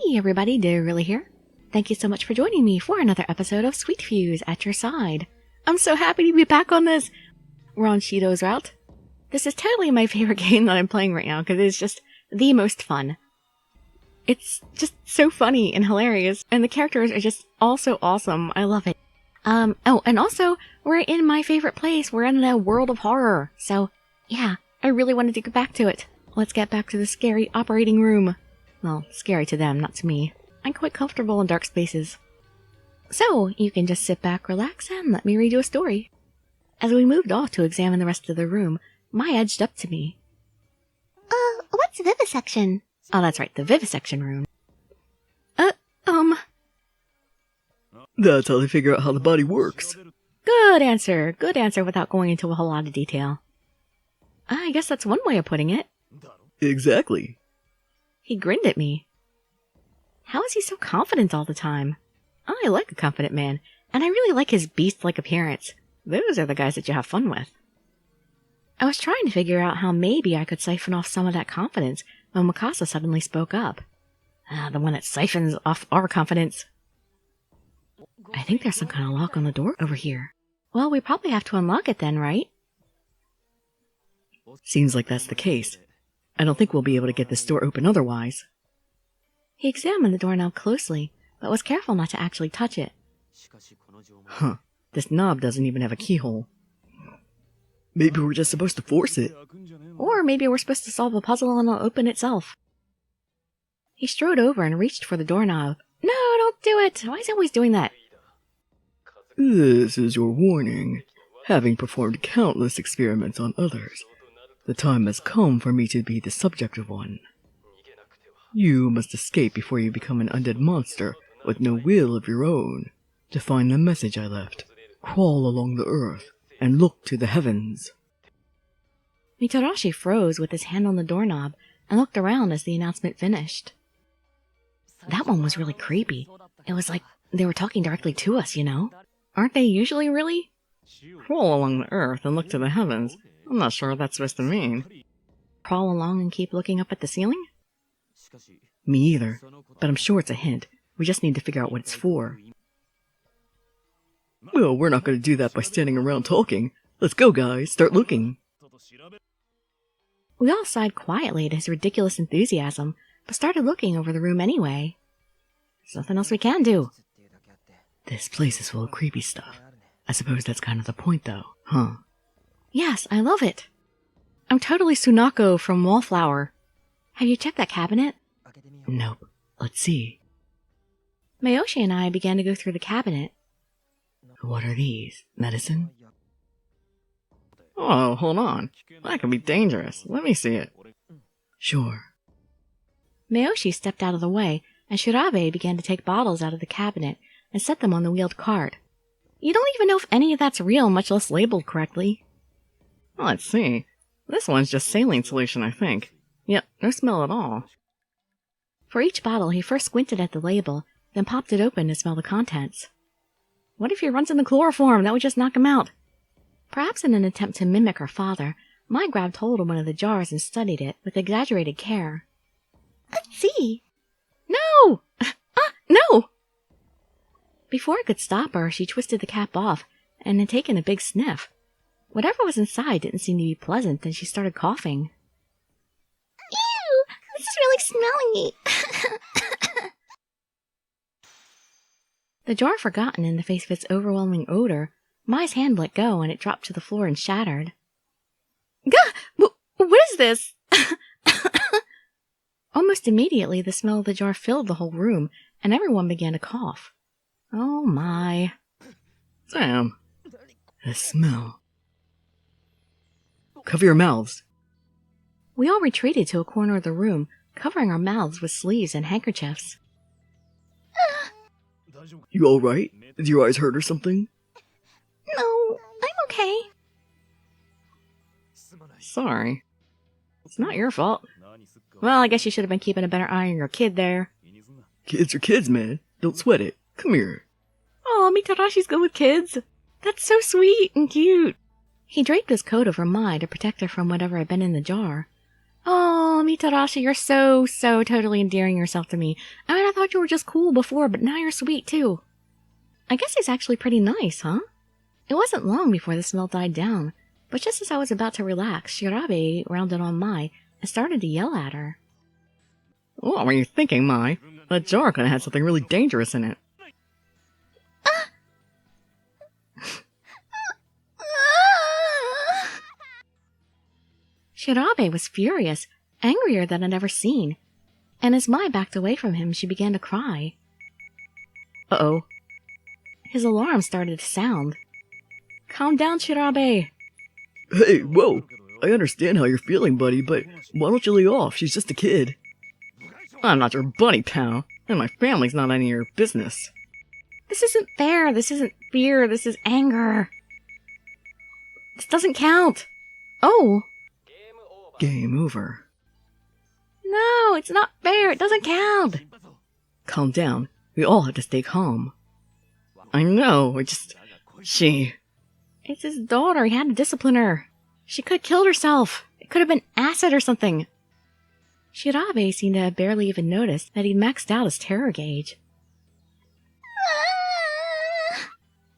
Hey everybody, Dirili here. Thank you so much for joining me for another episode of Sweet Fuse at your side. I'm so happy to be back on this. We're on Shidou's route. This is totally my favorite game that I'm playing right now because it's just the most fun. It's just so funny and hilarious, and the characters are just all so awesome. I love it. Oh, and also, we're in my favorite place. We're in the world of horror. So, yeah, I really wanted to get back to it. Let's get back to the scary operating room. Well, scary to them, not to me. I'm quite comfortable in dark spaces. So, you can just sit back, relax, and let me read you a story. As we moved off to examine the rest of the room, Mai edged up to me. What's vivisection? Oh, that's right, the vivisection room. That's how they figure out how the body works. Good answer without going into a whole lot of detail. I guess that's one way of putting it. Exactly. He grinned at me. How is he so confident all the time? I like a confident man, and I really like his beast-like appearance. Those are the guys that you have fun with. I was trying to figure out how maybe I could siphon off some of that confidence when Mikasa suddenly spoke up. The one that siphons off our confidence. I think there's some kind of lock on the door over here. Well, we probably have to unlock it then, right? Seems like that's the case. I don't think we'll be able to get this door open otherwise. He examined the doorknob closely, but was careful not to actually touch it. Huh. This knob doesn't even have a keyhole. Maybe we're just supposed to force it. Or maybe we're supposed to solve a puzzle and it'll open itself. He strode over and reached for the doorknob. No, don't do it! Why is he always doing that? This is your warning. Having performed countless experiments on others, the time has come for me to be the subject of one. You must escape before you become an undead monster with no will of your own. To find the message I left, crawl along the earth and look to the heavens. Mitarashi froze with his hand on the doorknob and looked around as the announcement finished. That one was really creepy. It was like they were talking directly to us, you know? Aren't they usually really? Crawl along the earth and look to the heavens. I'm not sure what that's supposed to mean. Crawl along and keep looking up at the ceiling? Me either, but I'm sure it's a hint. We just need to figure out what it's for. Well, we're not going to do that by standing around talking. Let's go, guys. Start looking. We all sighed quietly at his ridiculous enthusiasm, but started looking over the room anyway. There's nothing else we can do. This place is full of creepy stuff. I suppose that's kind of the point, though, huh? Yes, I love it. I'm totally Sunako from Wallflower. Have you checked that cabinet? Nope. Let's see. Mayoshi and I began to go through the cabinet. What are these? Medicine? Oh, hold on. That could be dangerous. Let me see it. Sure. Mayoshi stepped out of the way, and Shirabe began to take bottles out of the cabinet and set them on the wheeled cart. You don't even know if any of that's real, much less labeled correctly. Let's see. This one's just saline solution, I think. Yep, no smell at all. For each bottle, he first squinted at the label, then popped it open to smell the contents. What if he runs into chloroform? That would just knock him out. Perhaps in an attempt to mimic her father, Mai grabbed hold of one of the jars and studied it with exaggerated care. Let's see. No! No! Before I could stop her, she twisted the cap off and had taken a big sniff. Whatever was inside didn't seem to be pleasant, and she started coughing. Ew! This is really smelly! The jar forgotten in the face of its overwhelming odor, Mai's hand let go and it dropped to the floor and shattered. Gah! What is this? Almost immediately, the smell of the jar filled the whole room, and everyone began to cough. Oh my. Damn. The smell. Cover your mouths. We all retreated to a corner of the room, covering our mouths with sleeves and handkerchiefs. You alright? Did your eyes hurt or something? No, I'm okay. Sorry. It's not your fault. Well, I guess you should have been keeping a better eye on your kid there. Kids are kids, man. Don't sweat it. Come here. Oh, Mitarashi's good with kids. That's so sweet and cute. He draped his coat over Mai to protect her from whatever had been in the jar. Oh, Mitarashi, you're so totally endearing yourself to me. I mean, I thought you were just cool before, but now you're sweet too. I guess he's actually pretty nice, huh? It wasn't long before the smell died down, but just as I was about to relax, Shirabe rounded on Mai and started to yell at her. What were you thinking, Mai? That jar could have had something really dangerous in it. Shirabe was furious, angrier than I'd ever seen, and as Mai backed away from him, she began to cry. Uh-oh. His alarm started to sound. Calm down, Shirabe. Hey, whoa! I understand how you're feeling, buddy, but why don't you lay off? She's just a kid. I'm not your buddy, pal, and my family's not any of your business. This isn't fair. This isn't fear. This is anger. This doesn't count. Oh! Game over. No, it's not fair. It doesn't count. Calm down. We all have to stay calm. I know, she... It's his daughter. He had to discipline her. She could have killed herself. It could have been acid or something. Shirabe seemed to have barely even noticed that he'd maxed out his terror gauge.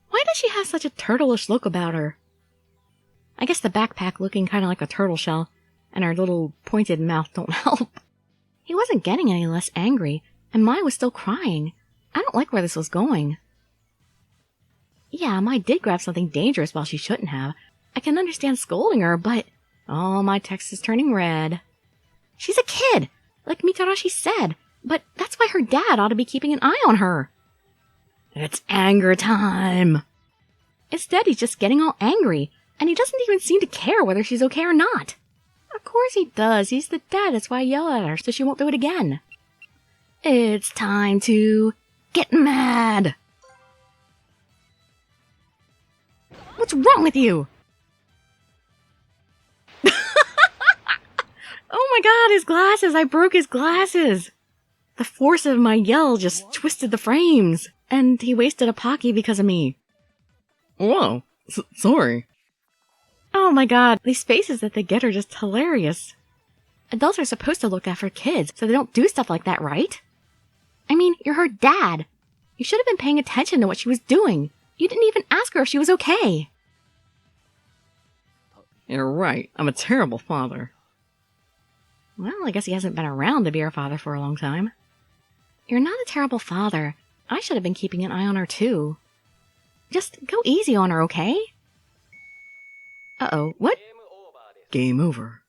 Why does she have such a turtleish look about her? I guess the backpack looking kind of like a turtle shell and her little pointed mouth don't help. He wasn't getting any less angry, and Mai was still crying. I don't like where this was going. Yeah, Mai did grab something dangerous while she shouldn't have. I can understand scolding her, but... Oh, my text is turning red. She's a kid, like Mitarashi said, but that's why her dad ought to be keeping an eye on her. It's anger time. Instead, he's just getting all angry, and he doesn't even seem to care whether she's okay or not. Of course he does. He's the dad. That's why I yell at her, so she won't do it again. It's time to get mad. What's wrong with you? Oh my god, his glasses! I broke his glasses! The force of my yell just twisted the frames, and he wasted a Pocky because of me. Whoa, sorry. Oh my god, these faces that they get are just hilarious. Adults are supposed to look after kids, so they don't do stuff like that, right? I mean, you're her dad. You should have been paying attention to what she was doing. You didn't even ask her if she was okay. You're right, I'm a terrible father. Well, I guess he hasn't been around to be her father for a long time. You're not a terrible father. I should have been keeping an eye on her too. Just go easy on her, okay? Uh-oh, what? Game over.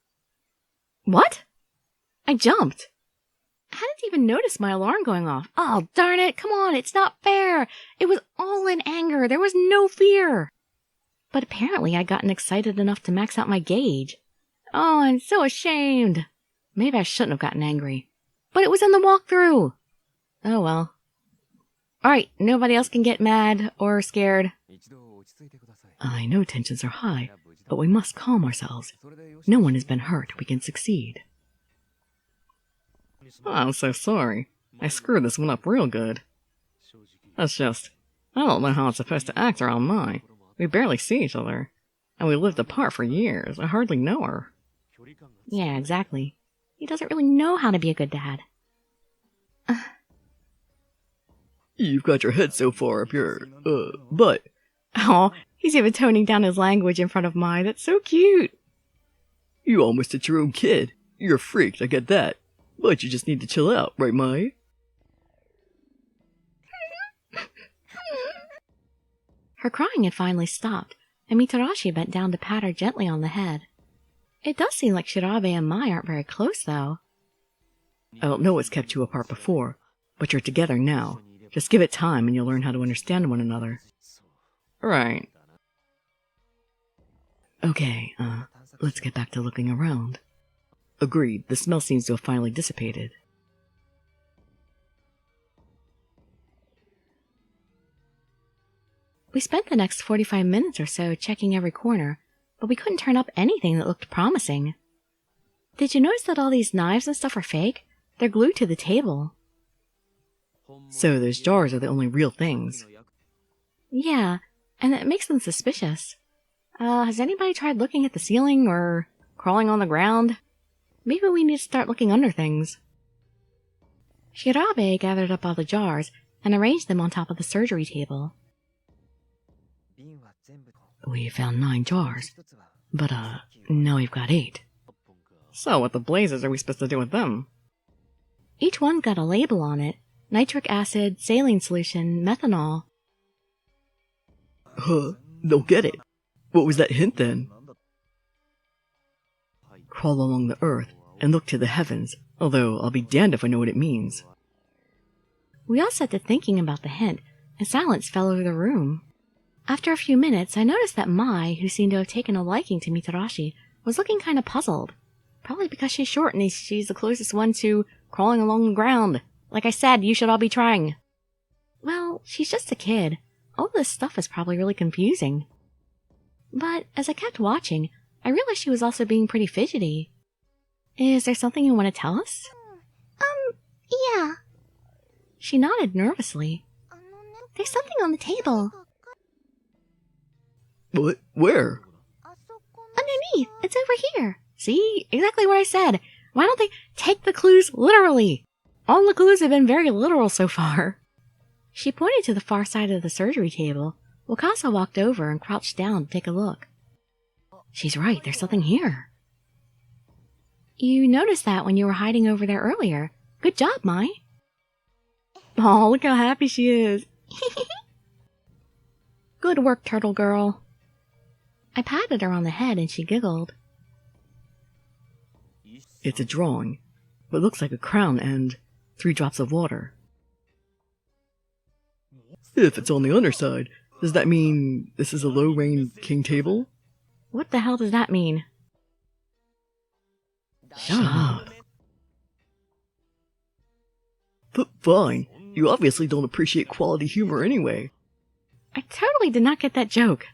What? I jumped. I hadn't even noticed my alarm going off. Oh, darn it, come on, it's not fair. It was all in anger, there was no fear. But apparently I'd gotten excited enough to max out my gauge. Oh, I'm so ashamed. Maybe I shouldn't have gotten angry. But it was in the walkthrough. Oh well. Alright, nobody else can get mad or scared. I know tensions are high, but we must calm ourselves. No one has been hurt. We can succeed. Oh, I'm so sorry. I screwed this one up real good. That's just... I don't know how I'm supposed to act around Mai. We barely see each other. And we lived apart for years. I hardly know her. Yeah, exactly. He doesn't really know how to be a good dad. You've got your head so far up your, butt. Oh, he's even toning down his language in front of Mai. That's so cute. You almost hit your own kid. You're freaked, I get that. But you just need to chill out, right, Mai? Her crying had finally stopped, and Mitarashi bent down to pat her gently on the head. It does seem like Shirabe and Mai aren't very close, though. I don't know what's kept you apart before, but you're together now. Just give it time and you'll learn how to understand one another. Right. Okay, let's get back to looking around. Agreed, the smell seems to have finally dissipated. We spent the next 45 minutes or so checking every corner, but we couldn't turn up anything that looked promising. Did you notice that all these knives and stuff are fake? They're glued to the table. So those jars are the only real things. Yeah, and it makes them suspicious. Has anybody tried looking at the ceiling or crawling on the ground? Maybe we need to start looking under things. Shirabe gathered up all the jars and arranged them on top of the surgery table. We found 9 jars, but now we've got 8. So what the blazes are we supposed to do with them? Each one's got a label on it. Nitric acid, saline solution, methanol. They'll get it. What was that hint then? Crawl along the earth and look to the heavens, although I'll be damned if I know what it means. We all set to thinking about the hint, and silence fell over the room. After a few minutes, I noticed that Mai, who seemed to have taken a liking to Mitarashi, was looking kind of puzzled. Probably because she's short and she's the closest one to crawling along the ground. Like I said, you should all be trying. Well, she's just a kid. All this stuff is probably really confusing. But as I kept watching, I realized she was also being pretty fidgety. Is there something you want to tell us? Yeah. She nodded nervously. There's something on the table. What? Where? Underneath. It's over here. See? Exactly what I said. Why don't they take the clues literally? All the clues have been very literal so far. She pointed to the far side of the surgery table. Wakasa walked over and crouched down to take a look. She's right, there's something here. You noticed that when you were hiding over there earlier. Good job, Mai. Oh, look how happy she is. Good work, turtle girl. I patted her on the head and she giggled. It's a drawing, but looks like a crown and 3 drops of water. If it's on the underside, does that mean this is a low-rain king table? What the hell does that mean? Shut up. But fine, you obviously don't appreciate quality humor anyway. I totally did not get that joke.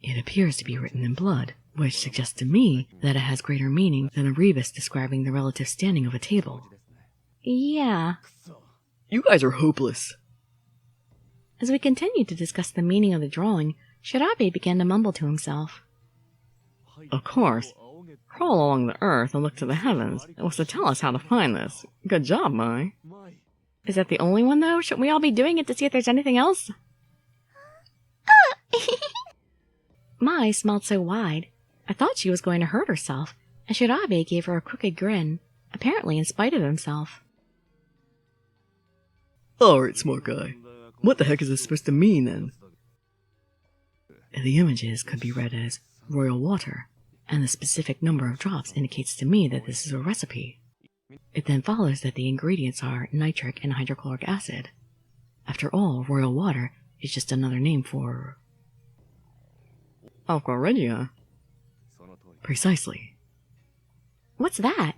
It appears to be written in blood, which suggests to me that it has greater meaning than a rebus describing the relative standing of a table. Yeah. You guys are hopeless. As we continued to discuss the meaning of the drawing, Shirabe began to mumble to himself. Of course. Crawl along the earth and look to the heavens. It was to tell us how to find this. Good job, Mai. Is that the only one, though? Shouldn't we all be doing it to see if there's anything else? Mai smiled so wide, I thought she was going to hurt herself, and Shirabe gave her a crooked grin, apparently in spite of himself. Alright, smart guy. What the heck is this supposed to mean, then? The images could be read as royal water, and the specific number of drops indicates to me that this is a recipe. It then follows that the ingredients are nitric and hydrochloric acid. After all, royal water is just another name for... Aqua Regia. Precisely. What's that?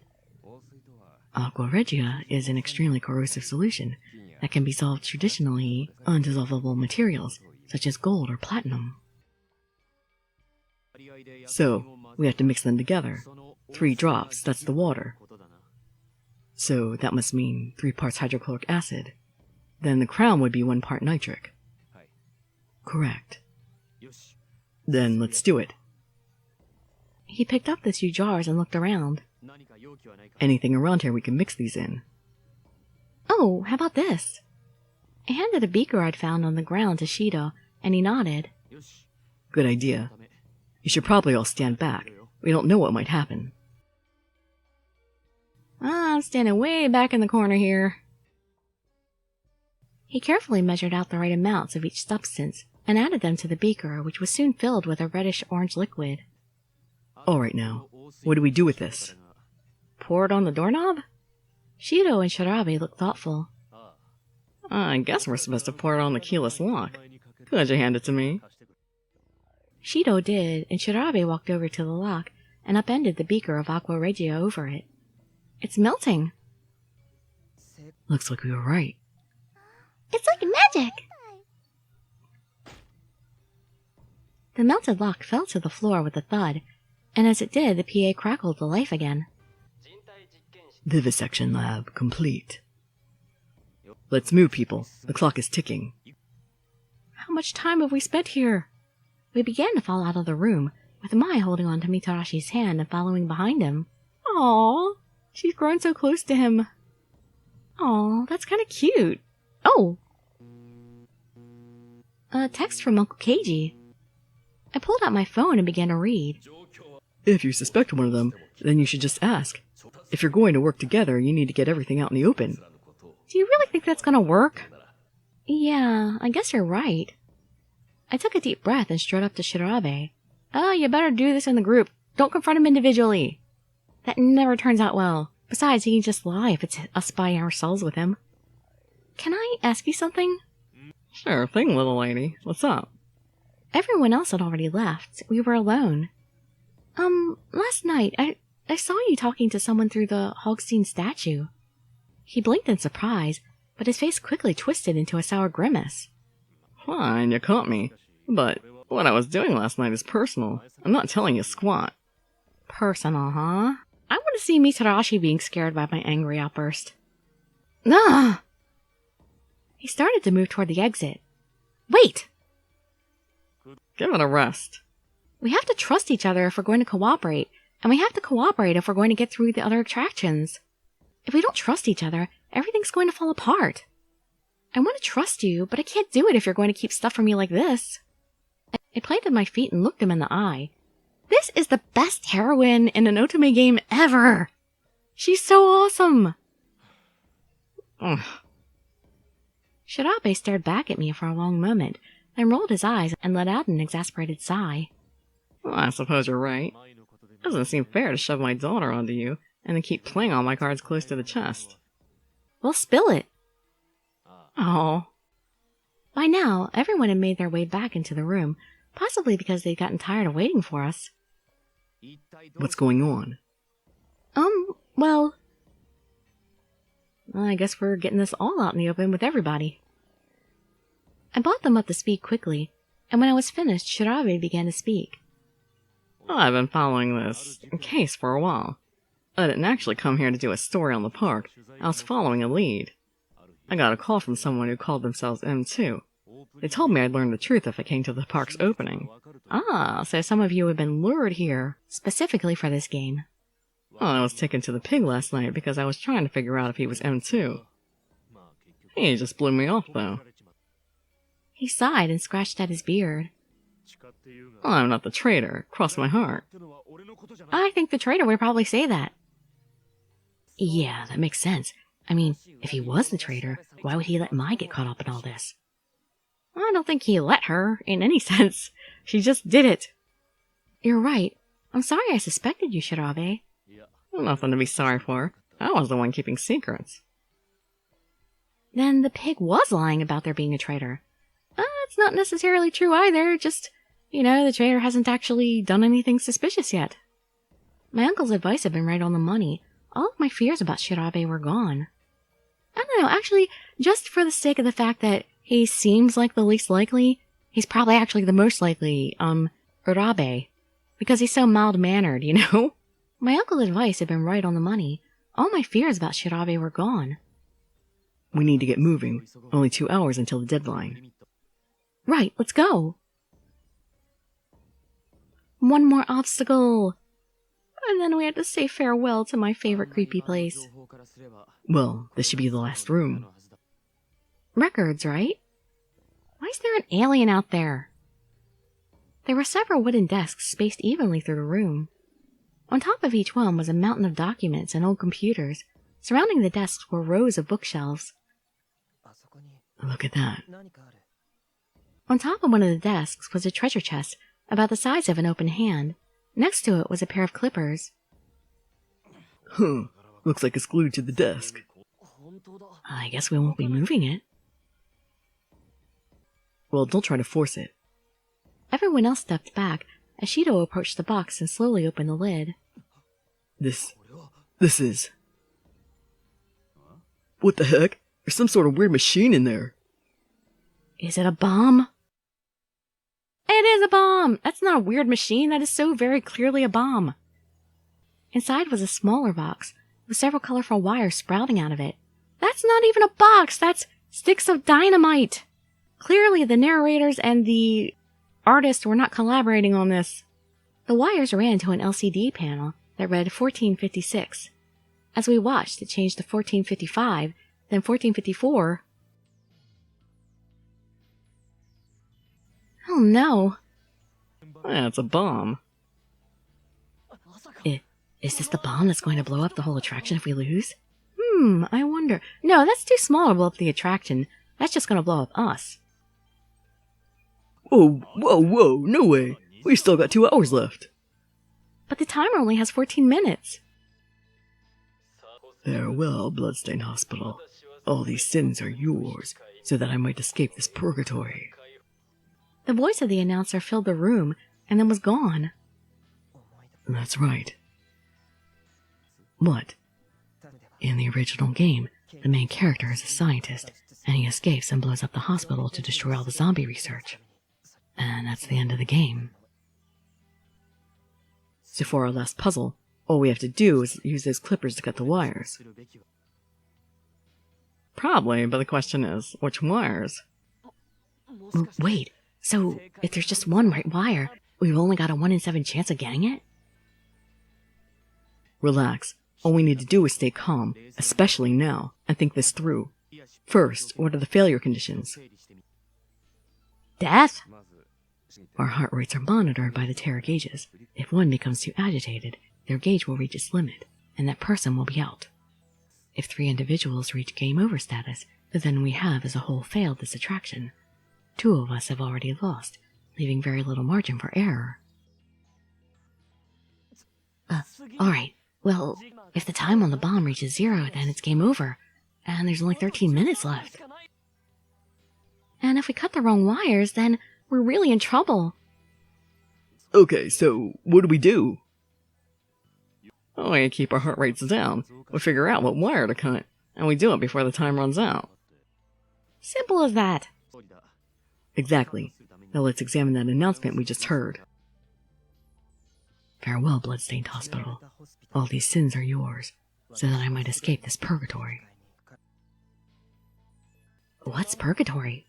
Aqua Regia is an extremely corrosive solution that can be solved traditionally undissolvable materials, such as gold or platinum. So, we have to mix them together. 3 drops, that's the water. So, that must mean 3 parts hydrochloric acid. Then the crown would be 1 part nitric. Correct. Then let's do it. He picked up the 2 jars and looked around. Anything around here we can mix these in. Oh, how about this? I handed a beaker I'd found on the ground to Shidou, and he nodded. Good idea. You should probably all stand back. We don't know what might happen. I'm standing way back in the corner here. He carefully measured out the right amounts of each substance and added them to the beaker, which was soon filled with a reddish-orange liquid. Alright now, what do we do with this? Pour it on the doorknob? Shidou and Shirabe looked thoughtful. I guess we're supposed to pour it on the keyless lock. Could you hand it to me? Shidou did, and Shirabe walked over to the lock and upended the beaker of Aqua Regia over it. It's melting. Looks like we were right. It's like magic. The melted lock fell to the floor with a thud, and as it did, the PA crackled to life again. Vivisection lab complete. Let's move, people. The clock is ticking. How much time have we spent here? We began to fall out of the room, with Mai holding on to Mitarashi's hand and following behind him. Aw, she's grown so close to him. Aw, that's kind of cute. Oh! A text from Uncle Keiji. I pulled out my phone and began to read. If you suspect one of them, then you should just ask. If you're going to work together, you need to get everything out in the open. Do you really think that's gonna work? Yeah, I guess you're right. I took a deep breath and strode up to Shirabe. Oh, you better do this in the group. Don't confront him individually. That never turns out well. Besides, he can just lie if it's us by ourselves with him. Can I ask you something? Sure thing, little lady. What's up? Everyone else had already left. We were alone. Last night, I saw you talking to someone through the Hogstein statue. He blinked in surprise, but his face quickly twisted into a sour grimace. Fine, you caught me. But what I was doing last night is personal. I'm not telling you squat. Personal, huh? I want to see Mitarashi being scared by my angry outburst. Ah! He started to move toward the exit. Wait! Give it a rest. We have to trust each other if we're going to cooperate, and we have to cooperate if we're going to get through the other attractions. If we don't trust each other, everything's going to fall apart. I want to trust you, but I can't do it if you're going to keep stuff from me like this. I planted my feet and looked him in the eye. This is the best heroine in an otome game ever! She's so awesome! Ugh. Shirabe stared back at me for a long moment, then rolled his eyes and let out an exasperated sigh. Well, I suppose you're right. Doesn't seem fair to shove my daughter onto you, and then keep playing all my cards close to the chest. Well, spill it! Oh. By now, everyone had made their way back into the room, possibly because they'd gotten tired of waiting for us. What's going on? Well, I guess we're getting this all out in the open with everybody. I brought them up to speed quickly, and when I was finished, Shirabe began to speak. Well, I've been following this case for a while. I didn't actually come here to do a story on the park. I was following a lead. I got a call from someone who called themselves M2. They told me I'd learn the truth if I came to the park's opening. Ah, so some of you have been lured here, specifically for this game. Well, I was taken to the pig last night because I was trying to figure out if he was M2. He just blew me off, though. He sighed and scratched at his beard. Well, I'm not the traitor. Cross my heart. I think the traitor would probably say that. Yeah, that makes sense. I mean, if he was the traitor, why would he let Mai get caught up in all this? I don't think he let her, in any sense. She just did it. You're right. I'm sorry I suspected you, Shirabe. Nothing to be sorry for. I was the one keeping secrets. Then the pig was lying about there being a traitor. It's not necessarily true either, just, the traitor hasn't actually done anything suspicious yet. My uncle's advice had been right on the money. All of my fears about Shirabe were gone. I don't know, actually, just for the sake of the fact that he seems like the least likely, he's probably actually the most likely, Urabe. Because he's so mild-mannered, My uncle's advice had been right on the money. All my fears about Shirabe were gone. We need to get moving. Only 2 hours until the deadline. Right, let's go. One more obstacle. And then we had to say farewell to my favorite creepy place. Well, this should be the last room. Records, right? Why is there an alien out there? There were several wooden desks spaced evenly through the room. On top of each one was a mountain of documents and old computers. Surrounding the desks were rows of bookshelves. Look at that. On top of one of the desks was a treasure chest, about the size of an open hand. Next to it was a pair of clippers. Huh. Looks like it's glued to the desk. I guess we won't be moving it. Well, don't try to force it. Everyone else stepped back as Shidou approached the box and slowly opened the lid. This is... What the heck? There's some sort of weird machine in there. Is it a bomb? It is a bomb! That's not a weird machine, that is so very clearly a bomb. Inside was a smaller box, with several colorful wires sprouting out of it. That's not even a box, that's sticks of dynamite! Clearly the narrators and the artist were not collaborating on this. The wires ran to an LCD panel, that read 1456. As we watched, it changed to 1455, then 1454. Oh no. That's a bomb. Is this the bomb that's going to blow up the whole attraction if we lose? I wonder. No, that's too small to blow up the attraction. That's just going to blow up us. Oh, whoa, no way. We still got 2 hours left. But the timer only has 14 minutes. Farewell, Bloodstained Hospital. All these sins are yours, so that I might escape this purgatory. The voice of the announcer filled the room, and then was gone. That's right. What? In the original game, the main character is a scientist, and he escapes and blows up the hospital to destroy all the zombie research. And that's the end of the game. So for our last puzzle, all we have to do is use those clippers to cut the wires. Probably, but the question is, which wires? Wait, so if there's just one right wire, we've only got a 1 in 7 chance of getting it? Relax. All we need to do is stay calm, especially now, and think this through. First, what are the failure conditions? Death? Our heart rates are monitored by the terror gauges. If one becomes too agitated, their gauge will reach its limit, and that person will be out. If 3 individuals reach game over status, then we have as a whole failed this attraction. 2 of us have already lost, leaving very little margin for error. Alright. Well, if the time on the bomb reaches 0, then it's game over, and there's only 13 minutes left. And if we cut the wrong wires, then we're really in trouble. Okay, so what do we do? Oh, we keep our heart rates down. We figure out what wire to cut, and we do it before the time runs out. Simple as that. Exactly. Now let's examine that announcement we just heard. Farewell, Bloodstained Hospital. All these sins are yours, so that I might escape this purgatory. What's purgatory?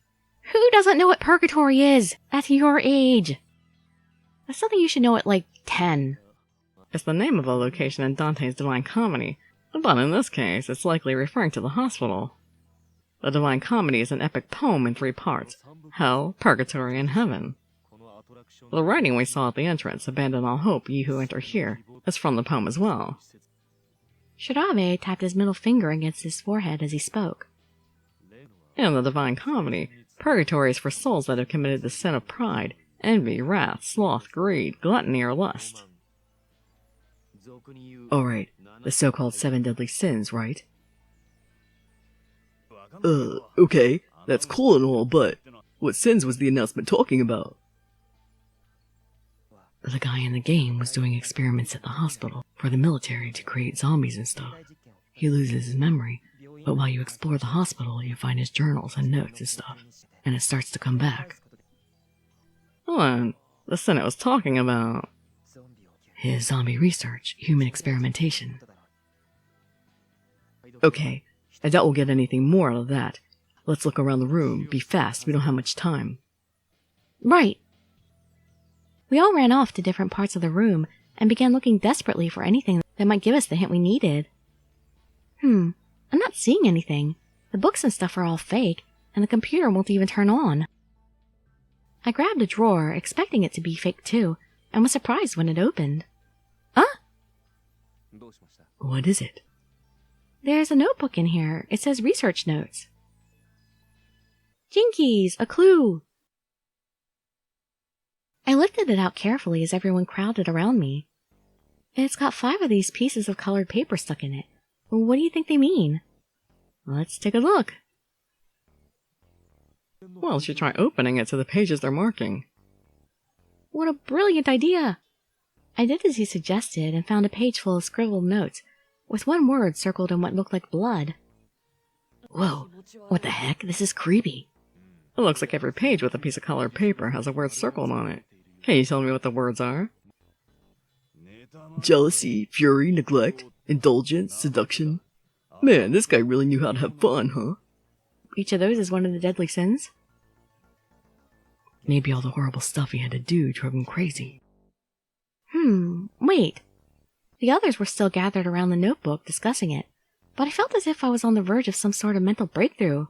Who doesn't know what purgatory is at your age? That's something you should know at like 10. It's the name of a location in Dante's Divine Comedy, but in this case, it's likely referring to the hospital. The Divine Comedy is an epic poem in 3 parts: Hell, Purgatory, and Heaven. The writing we saw at the entrance, "Abandon all hope, ye who enter here," is from the poem as well. Shirabe tapped his middle finger against his forehead as he spoke. In the Divine Comedy, purgatory is for souls that have committed the sin of pride, envy, wrath, sloth, greed, gluttony, or lust. Alright, the so-called 7 deadly sins, right? Okay, that's cool and all, but what sins was the announcement talking about? The guy in the game was doing experiments at the hospital for the military to create zombies and stuff. He loses his memory, but while you explore the hospital, you find his journals and notes and stuff, and it starts to come back. Hold on, the sin it was talking about? His zombie research, human experimentation. Okay, I doubt we'll get anything more out of that. Let's look around the room. Be fast, we don't have much time. Right. We all ran off to different parts of the room and began looking desperately for anything that might give us the hint we needed. I'm not seeing anything. The books and stuff are all fake, and the computer won't even turn on. I grabbed a drawer, expecting it to be fake too, and was surprised when it opened. What is it? There's a notebook in here. It says research notes. Jinkies, a clue! I lifted it out carefully as everyone crowded around me. It's got 5 of these pieces of colored paper stuck in it. What do you think they mean? Let's take a look. Well, you should try opening it to the pages they're marking. What a brilliant idea! I did as he suggested and found a page full of scribbled notes, with one word circled in what looked like blood. Whoa, what the heck? This is creepy. It looks like every page with a piece of colored paper has a word circled on it. Can you tell me what the words are? Jealousy, fury, neglect, indulgence, seduction. Man, this guy really knew how to have fun, huh? Each of those is one of the deadly sins? Maybe all the horrible stuff he had to do drove him crazy. Wait. The others were still gathered around the notebook discussing it, but I felt as if I was on the verge of some sort of mental breakthrough.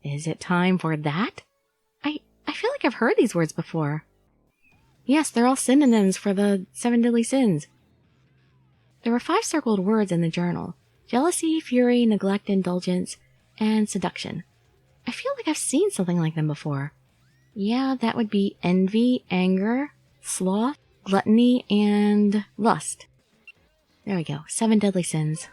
Is it time for that? I feel like I've heard these words before. Yes, they're all synonyms for the 7 deadly sins. There were 5 circled words in the journal: jealousy, fury, neglect, indulgence, and seduction. I feel like I've seen something like them before. Yeah, that would be envy, anger, sloth, gluttony, and lust. There we go. 7 deadly sins.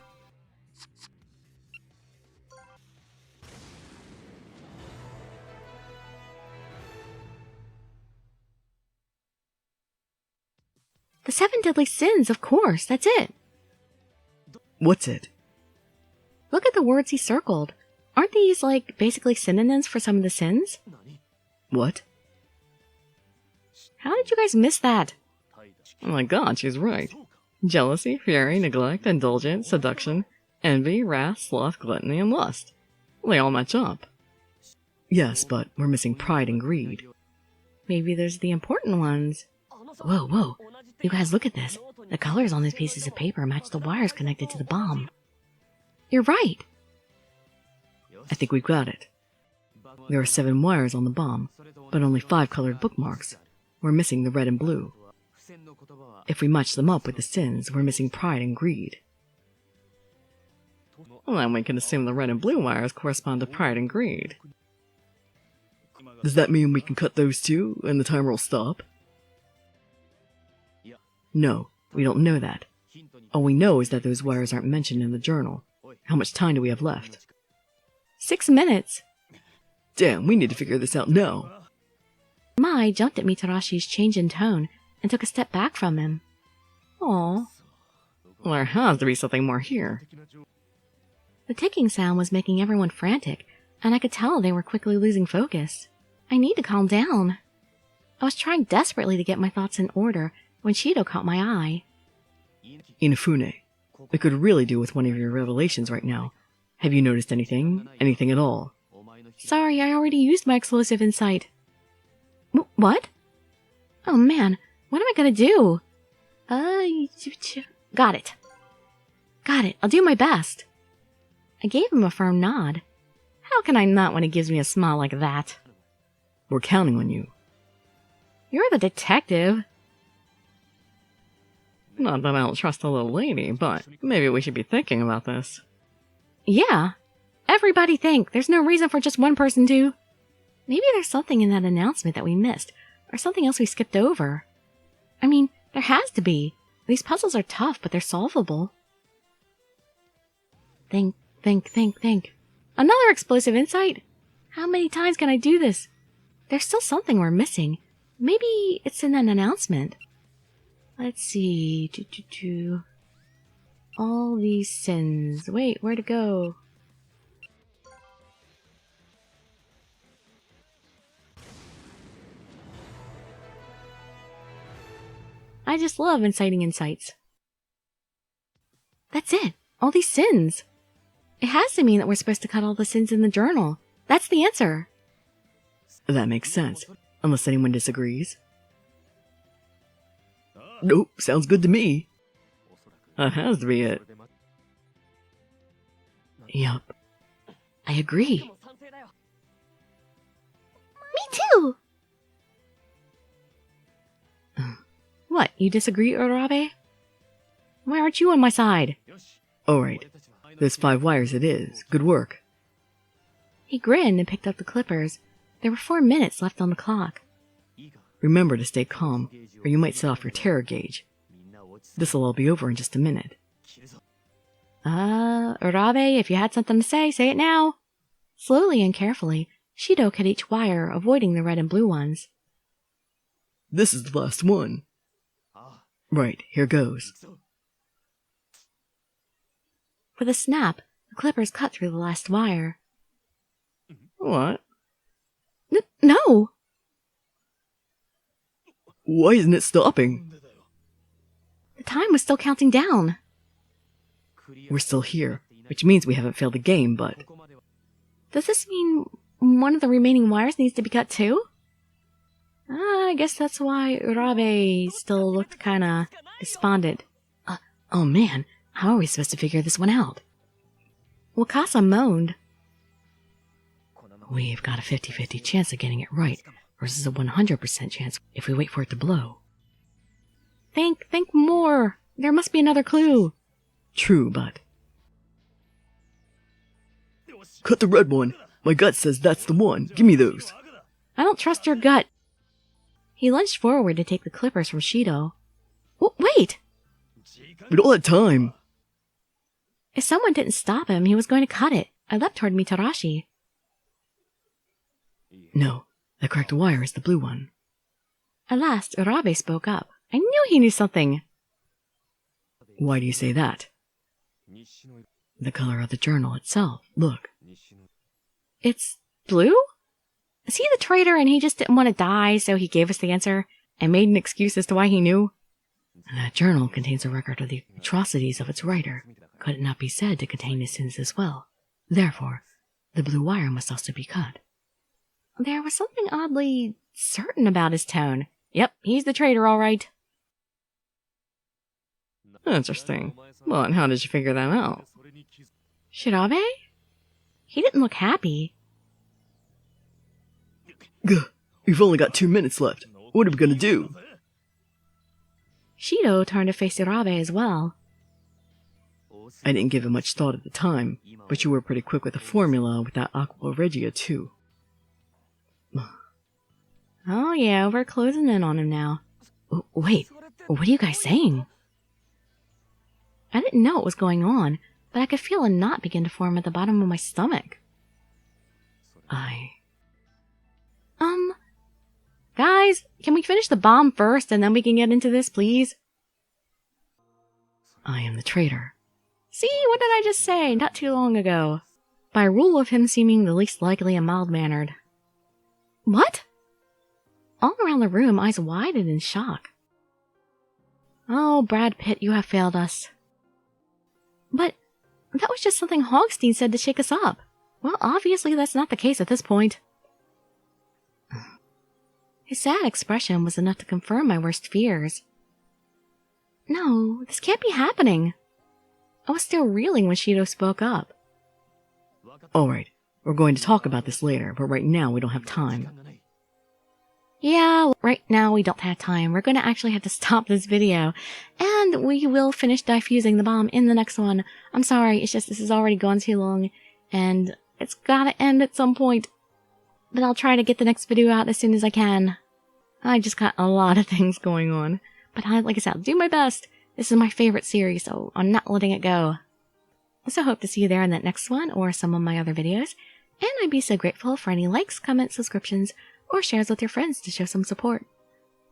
The 7 deadly sins, of course. That's it. What's it? Look at the words he circled. Aren't these, like, basically synonyms for some of the sins? What? How did you guys miss that? Oh my god, she's right. Jealousy, fury, neglect, indulgence, seduction, envy, wrath, sloth, gluttony, and lust. They all match up. Yes, but we're missing pride and greed. Maybe there's the important ones. Whoa. You guys look at this. The colors on these pieces of paper match the wires connected to the bomb. You're right. I think we've got it. There are 7 wires on the bomb, but only 5 colored bookmarks. We're missing the red and blue. If we match them up with the sins, we're missing pride and greed. Well, then we can assume the red and blue wires correspond to pride and greed. Does that mean we can cut those too, and the timer will stop? No, we don't know that. All we know is that those wires aren't mentioned in the journal. How much time do we have left? 6 minutes. Damn, we need to figure this out now. Mai jumped at Mitarashi's change in tone and took a step back from him. Aw. Well, there has to be something more here. The ticking sound was making everyone frantic, and I could tell they were quickly losing focus. I need to calm down. I was trying desperately to get my thoughts in order when Shidou caught my eye. Inafune, I could really do with one of your revelations right now. Have you noticed anything? Anything at all? Sorry, I already used my explosive insight. What? Oh man, what am I gonna do? Got it. I'll do my best. I gave him a firm nod. How can I not when he gives me a smile like that? We're counting on you. You're the detective. Not that I don't trust the little lady, but maybe we should be thinking about this. Yeah. Everybody think. There's no reason for just one person to. Maybe there's something in that announcement that we missed, or something else we skipped over. I mean, there has to be. These puzzles are tough, but they're solvable. Think. Another explosive insight? How many times can I do this? There's still something we're missing. Maybe it's in an announcement. Let's see. All these sins. Wait, where to go? I just love inciting insights. That's it. All these sins. It has to mean that we're supposed to cut all the sins in the journal. That's the answer. That makes sense, unless anyone disagrees. Nope, sounds good to me. That has to be it. Yup. I agree. Me too! What, you disagree, Urabe? Why aren't you on my side? Alright, those 5 wires it is. Good work. He grinned and picked up the clippers. There were 4 minutes left on the clock. Remember to stay calm, or you might set off your terror gauge. This'll all be over in just a minute. Urabe, if you had something to say it now. Slowly and carefully, Shidou cut each wire, avoiding the red and blue ones. This is the last one. Right, here goes. With a snap, the clippers cut through the last wire. What? No! Why isn't it stopping? The time was still counting down. We're still here, which means we haven't failed the game, but... Does this mean one of the remaining wires needs to be cut too? I guess that's why Urabe still looked kinda despondent. Oh man, how are we supposed to figure this one out? Wakasa moaned. We've got a 50-50 chance of getting it right, versus a 100% chance if we wait for it to blow. Think more! There must be another clue! True, but... Cut the red one! My gut says that's the one. Give me those. I don't trust your gut. He lunged forward to take the clippers from Shidou. Wait! We don't have time. If someone didn't stop him, he was going to cut it. I leapt toward Mitarashi. No, the correct wire is the blue one. At last, Urabe spoke up. I knew he knew something. Why do you say that? The color of the journal itself. Look. It's blue? Is he the traitor and he just didn't want to die, so he gave us the answer and made an excuse as to why he knew? That journal contains a record of the atrocities of its writer. Could it not be said to contain his sins as well? Therefore, the blue wire must also be cut. There was something oddly certain about his tone. Yep, he's the traitor, all right. Interesting. Well, and how did you figure that out? Shirabe? He didn't look happy. Gah, we've only got 2 minutes left. What are we gonna do? Shidou turned to face Urabe as well. I didn't give it much thought at the time, but you were pretty quick with the formula with that Aqua Regia too. Oh yeah, we're closing in on him now. Wait, what are you guys saying? I didn't know what was going on, but I could feel a knot begin to form at the bottom of my stomach. Guys, can we finish the bomb first and then we can get into this, please? I am the traitor. See, what did I just say not too long ago? By rule of him seeming the least likely and mild-mannered. What? All around the room, eyes wide and in shock. Oh, Brad Pitt, you have failed us. But that was just something Hogstein said to shake us up. Well, obviously that's not the case at this point. His sad expression was enough to confirm my worst fears. No, this can't be happening. I was still reeling when Shidou spoke up. Alright, we're going to talk about this later, but right now we don't have time. Yeah, right now we don't have time. We're going to actually have to stop this video. And we will finish diffusing the bomb in the next one. I'm sorry, it's just this has already gone too long. And it's gotta end at some point. But I'll try to get the next video out as soon as I can. I just got a lot of things going on. But like I said, I'll do my best. This is my favorite series, so I'm not letting it go. I so hope to see you there in that next one or some of my other videos. And I'd be so grateful for any likes, comments, subscriptions, or shares with your friends to show some support.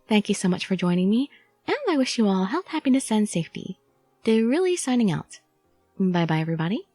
Thank you so much for joining me, and I wish you all health, happiness, and safety. Dirili signing out. Bye bye, everybody.